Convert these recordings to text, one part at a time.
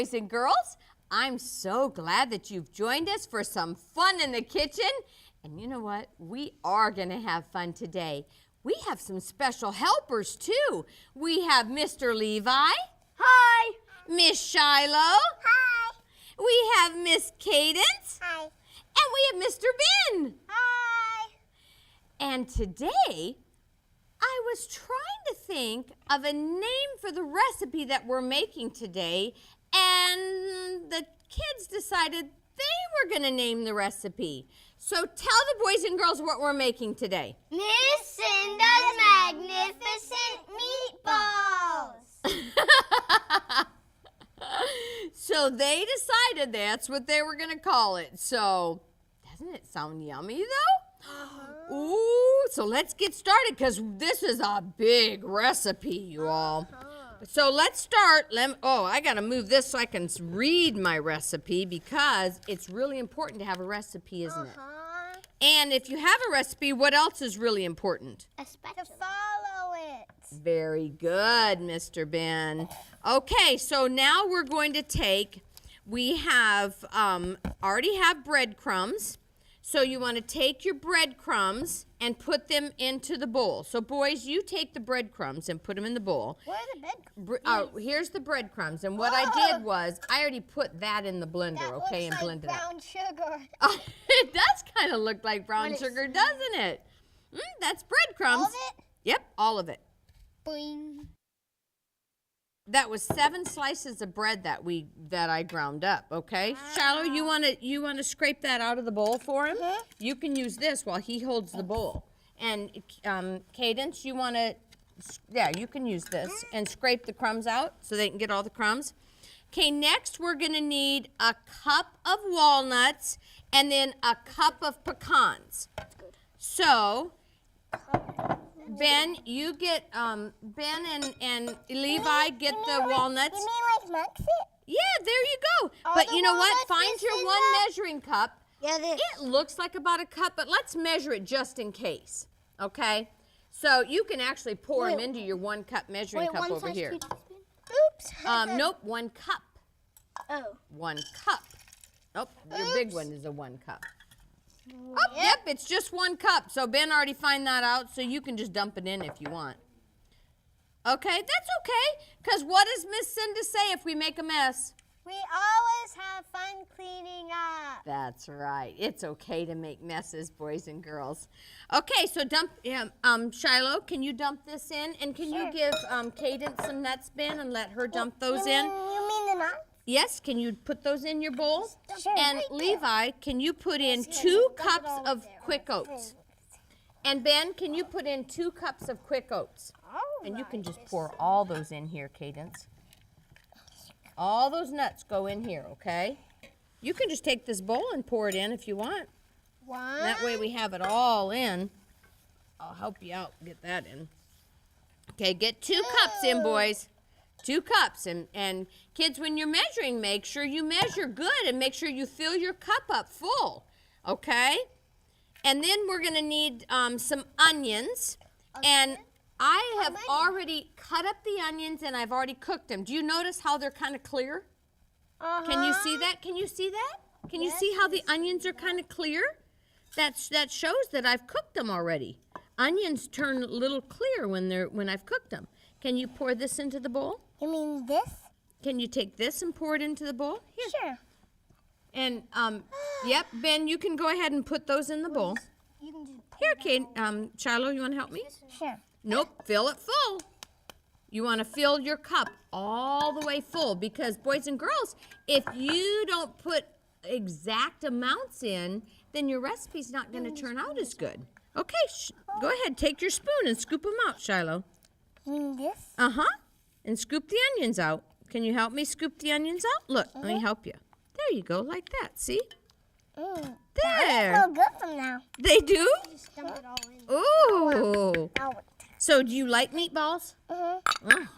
boys and girls. I'm so glad that you've joined us for some fun in the kitchen. And you know what? We are going to have fun today. We have some special helpers, too. We have Mr. Levi. Hi. Miss Shiloh. Hi. We have Miss Cadence. Hi. And we have Mr. Ben. Hi. And today, I was trying to think of a name for the recipe that we're making today, and the kids decided they were going to name the recipe. So tell the boys and girls what we're making today. Miss Cinda's Magnificent Meatballs. So they decided that's what they were going to call it. So doesn't it sound yummy though? Ooh, so let's get started because this is a big recipe, you all. So let's start. I got to move this so I can read my recipe because it's really important to have a recipe, isn't it? And if you have a recipe, what else is really important? To follow it. Very good, Mr. Ben. Okay, so now we're going to we have, already have breadcrumbs. So you want to take your breadcrumbs and put them into the bowl. So boys, you take the breadcrumbs and put them in the bowl. Where are the breadcrumbs? Here's the breadcrumbs. And what I did was, I already put that in the blender, okay, and blended it. Brown sugar. It does kind of look like brown sugar, doesn't it? That's breadcrumbs. All of it? Yep, all of it. Boing. That was 7 slices of bread that I ground up, okay? Shiloh, you wanna scrape that out of the bowl for him? You can use this while he holds the bowl. And Cadence, you can use this and scrape the crumbs out so they can get all the crumbs. Okay, next we're gonna need a cup of walnuts and then a cup of pecans. So, Ben, you get, Ben and Levi get the walnuts. You mean like mix it? Yeah, there you go. But you know what? Find your one measuring cup. Yeah, this. It looks like about a cup, but let's measure it just in case, okay? So you can actually pour them into your 1 cup measuring cup over here. Oops. Nope, 1 cup. Oh. 1 cup. Oh, your big one is a 1 cup. Oh, yep, it's just 1 cup. So Ben already found that out, so you can just dump it in if you want. Okay, that's okay, because what does Miss Cinda say if we make a mess? We always have fun cleaning up. That's right. It's okay to make messes, boys and girls. Okay, so Shiloh, can you dump this in? And can you give Cadence some nuts, Ben, and let her dump those in? You mean the nuts? Yes, can you put those in your bowl? Sure. And Levi, can you put in 2 cups of quick oats? And Ben, can you put in 2 cups of quick oats? And you can just pour all those in here, Cadence. All those nuts go in here, okay? You can just take this bowl and pour it in if you want. That way we have it all in. I'll help you out, get that in. Okay, get 2 cups in, boys. 2 cups. And kids, when you're measuring, make sure you measure good and make sure you fill your cup up full, okay? And then we're going to need some onions. And I have already cut up the onions and I've already cooked them. Do you notice how they're kind of clear? Can you see that? Can you see that? Can you see how the onions are kind of clear? That shows that I've cooked them already. Onions turn a little clear when I've cooked them. Can you pour this into the bowl? You mean this? Can you take this and pour it into the bowl? Here. Sure. And, yep, Ben, you can go ahead and put those in the bowl. You can just Here, Kate, Shiloh, you want to help me? Sure. Nope, fill it full. You want to fill your cup all the way full because, boys and girls, if you don't put exact amounts in, then your recipe's not going to turn out as good. Okay, go ahead, take your spoon and scoop them out, Shiloh. You mean this? Uh-huh. And scoop the onions out. Can you help me scoop the onions out? Look, let me help you. There you go, like that. See? There. There. They feel good from now. They do? Just dump it all in. Ooh. Oh. So do you like meatballs? Uh-huh.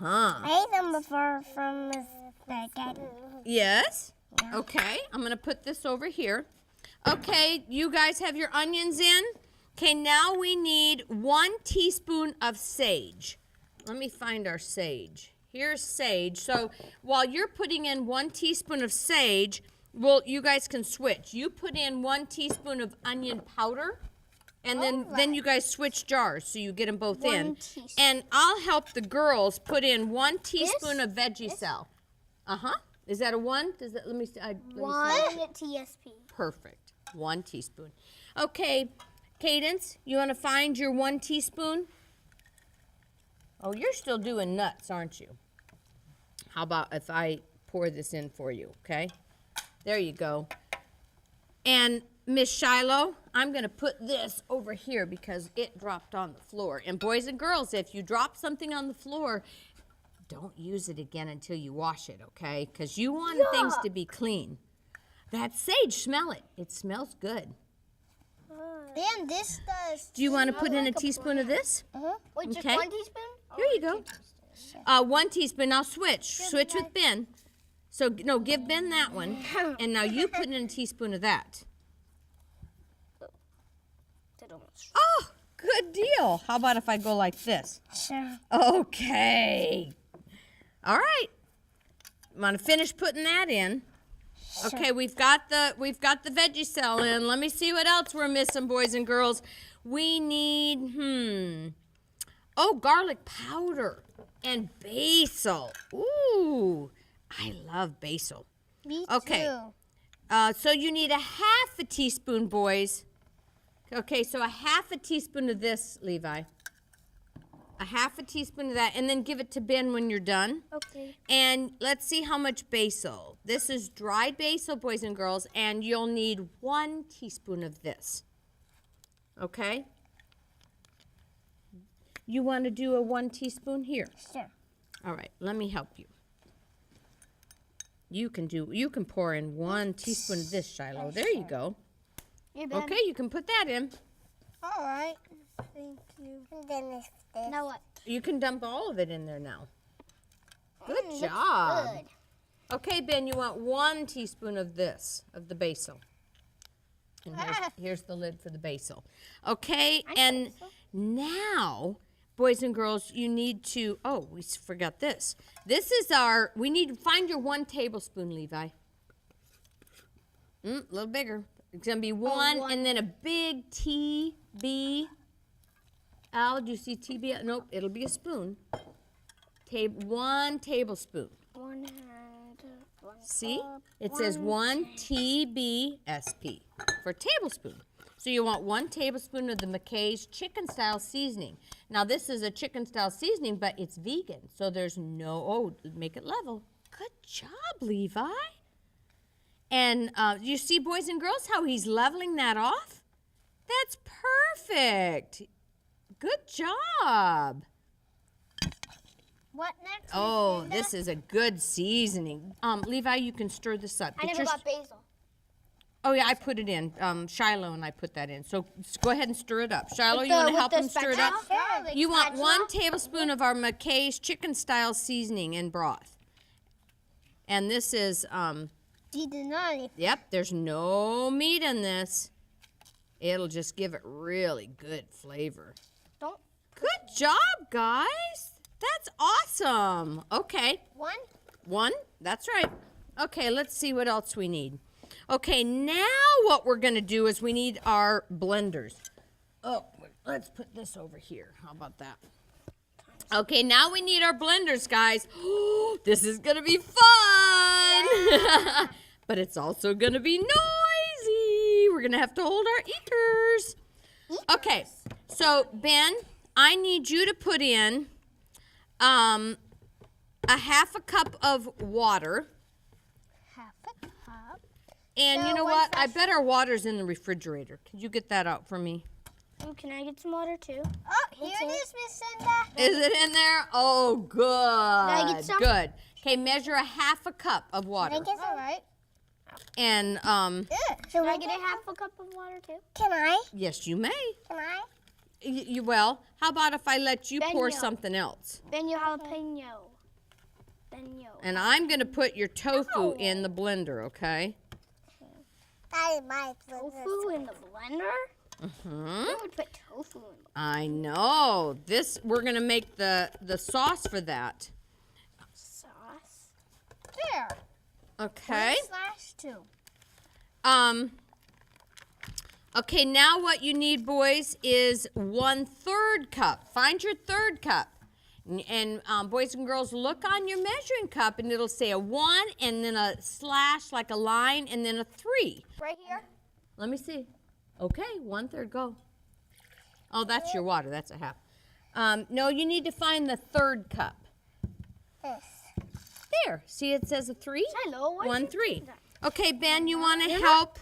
I ate them before from Miss Cinda. Yes? Okay, I'm going to put this over here. Okay, you guys have your onions in? Okay, now we need 1 teaspoon of sage. Let me find our sage. Here's sage. So while you're putting in 1 teaspoon of sage, you guys can switch. You put in 1 teaspoon of onion powder, and then you guys switch jars so you get them both in. And I'll help the girls put in 1 teaspoon of Veggie-Cell. Is that a 1? Does that? Let me see. 1 TSP. Perfect. 1 teaspoon. Okay, Cadence, you want to find your 1 teaspoon? Oh, you're still doing nuts, aren't you? How about if I pour this in for you, okay? There you go. And Miss Shiloh, I'm going to put this over here because it dropped on the floor. And boys and girls, if you drop something on the floor, don't use it again until you wash it, okay? Because you want things to be clean. That sage, smell it. It smells good. And this does. Do you want to put in a teaspoon of this? Wait, just Okay. 1 teaspoon? Here you go. 1 teaspoon. I'll switch. Switch with Ben. So, no, give Ben that one. And now you put in a teaspoon of that. Oh, good deal. How about if I go like this? Sure. Okay. All right. Want to finish putting that in? Sure. Okay, we've got the Veggie-Cell in. Let me see what else we're missing, boys and girls. We need garlic powder and basil. Ooh, I love basil. Me Okay. too. So you need a 1/2 teaspoon, boys. Okay, so a 1/2 teaspoon of this, Levi. A 1/2 teaspoon of that, and then give it to Ben when you're done. Okay. And let's see how much basil. This is dried basil, boys and girls, and you'll need 1 teaspoon of this. Okay? You want to do a 1 teaspoon here? Sure. All right, let me help you. You can pour in 1 teaspoon of this, Shiloh. There you go. Okay, you can put that in. All right. Thank you. And then this. Now what? You can dump all of it in there now. Good job. Good. Okay, Ben, you want 1 teaspoon of this, of the basil. And here's the lid for the basil. Okay, and now, boys and girls, you need to, we forgot this. This is we need to find your 1 tablespoon, Levi. A little bigger. It's going to be 1 and then a big TB. Al, do you see TB? Nope, it'll be a spoon. 1 tablespoon. 1 hand. See? It says 1 TBSP for tablespoon. So you want 1 tablespoon of the McKay's chicken style seasoning. Now this is a chicken style seasoning, but it's vegan. So there's make it level. Good job, Levi. And you see, boys and girls, how he's leveling that off? That's perfect. Good job. What next? Oh, this is a good seasoning. Levi, you can stir this up. I never got basil. Oh, yeah, I put it in. Shiloh and I put that in. So go ahead and stir it up. Shiloh, you want to help him stir it up? Sure, You want 1 tablespoon of our McKay's chicken style seasoning and broth. And this is, yep, there's no meat in this. It'll just give it really good flavor. Good job, guys. That's awesome. Okay. 1? That's right. Okay, let's see what else we need. Okay, now what we're going to do is we need our blenders. Oh, let's put this over here. How about that? Okay, now we need our blenders, guys. This is going to be fun. But it's also going to be noisy. We're going to have to hold our ears. Okay, so Ben, I need you to put in a 1/2 cup of water. 1/2 cup. And So you know what's what? that? I bet our water's in the refrigerator. Could you get that out for me? Can I get some water too? Oh, here it is, Miss Cinda. Is it in there? Oh, good. I get some? Good. Okay, measure a 1/2 cup of water. All right. And Can I get a 1/2 cup of water too? Can I? yes, you may. Can I? Well, how about if I let you pour Benyo. something else? Benyo jalapeno. And I'm going to put your tofu in the blender, okay? That is my tofu in the blender? Who would put tofu in the blender? I know. We're going to make the sauce for that. there. Okay. 1/2. Okay, now what you need, boys, is 1/3 cup. Find your third cup. And boys and girls, look on your measuring cup, and it'll say a 1, and then a slash, like a line, and then a 3. Right here? Let me see. Okay, 1/3, go. Oh, that's your water. That's a half. No, you need to find the third cup. This. There. See, it says a 3? Shiloh, why 1, did you 3. do that? Okay, Ben, you want to help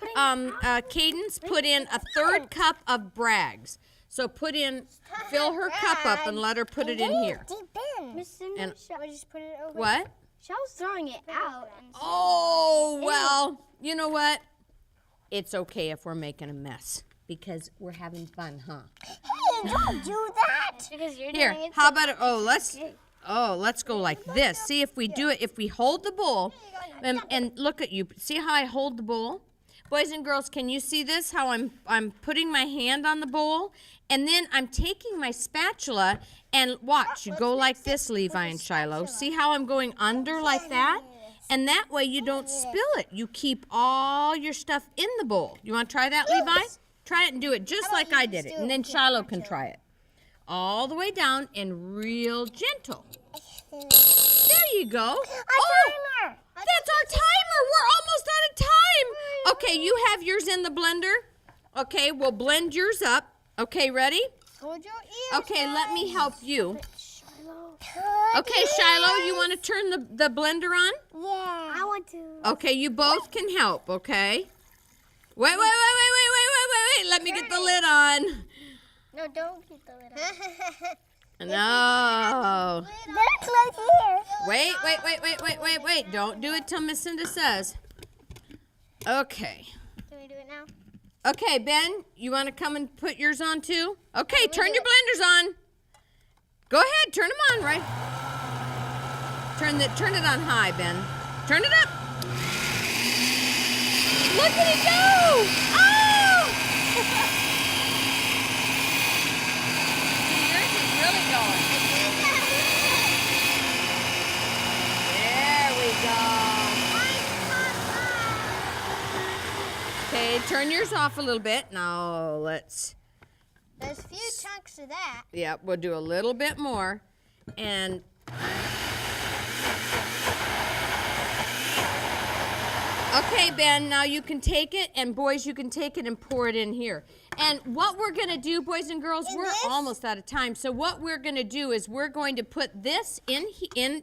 Cadence put in a third cup of Bragg's. So fill her cup up and let her put it in here. Deep in. Miss Cinda, shall I just put it over? What? Shell's throwing it out. Oh, well, you know what? It's okay if we're making a mess because we're having fun, huh? Hey, don't do that. Because you're Here, doing it. how about let's go like this. See if we do it. If we hold the bowl, and look at you. See how I hold the bowl? Boys and girls, can you see this? How I'm putting my hand on the bowl, and then I'm taking my spatula and watch. You go like this, Levi and Shiloh. See how I'm going under like that? And that way you don't spill it. You keep all your stuff in the bowl. You want to try that, Levi? Try it and do it just like I did it, and then Shiloh can try it. All the way down and real gentle. There you go. Timer. That's our timer. We're almost out of time. Okay, you have yours in the blender. Okay, we'll blend yours up. Okay, ready? Hold your ears. Okay, let me help you. Shiloh. Okay, Shiloh, you want to turn the blender on? Yeah. I want to. Okay, you both can help, okay? Wait. Let me get the lid on. No, don't keep the lid on. No. That's like here. Wait. Don't do it till Miss Cinda says. Okay. Can we do it now? Okay, Ben, you want to come and put yours on too? Okay, turn your blenders on. Go ahead, turn them on, right? Turn it on high, Ben. Turn it up. Look at it go! Oh! Yours is really going. There we go. Okay, turn yours off a little bit. Now let's. There's a few chunks of that. Yeah, we'll do a little bit more. And okay, Ben, now you can take it, and boys, you can take it and pour it in here. And what we're going to do, boys and girls, we're almost out of time. So what we're going to do is we're going to put this in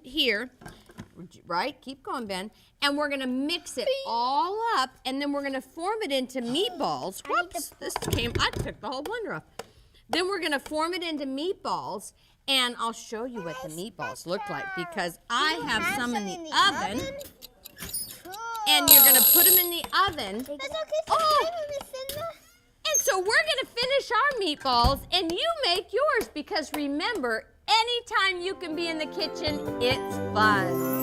here, right? Keep going, Ben. And we're going to mix it all up, and then we're going to form it into meatballs. Whoops, I took the whole blender off. Then we're going to form it into meatballs, and I'll show you what the meatballs look like because I have some in the oven. And you're going to put them in the oven. That's okay. Oh! And so we're going to finish our meatballs, and you make yours because remember, anytime you can be in the kitchen, it's fun.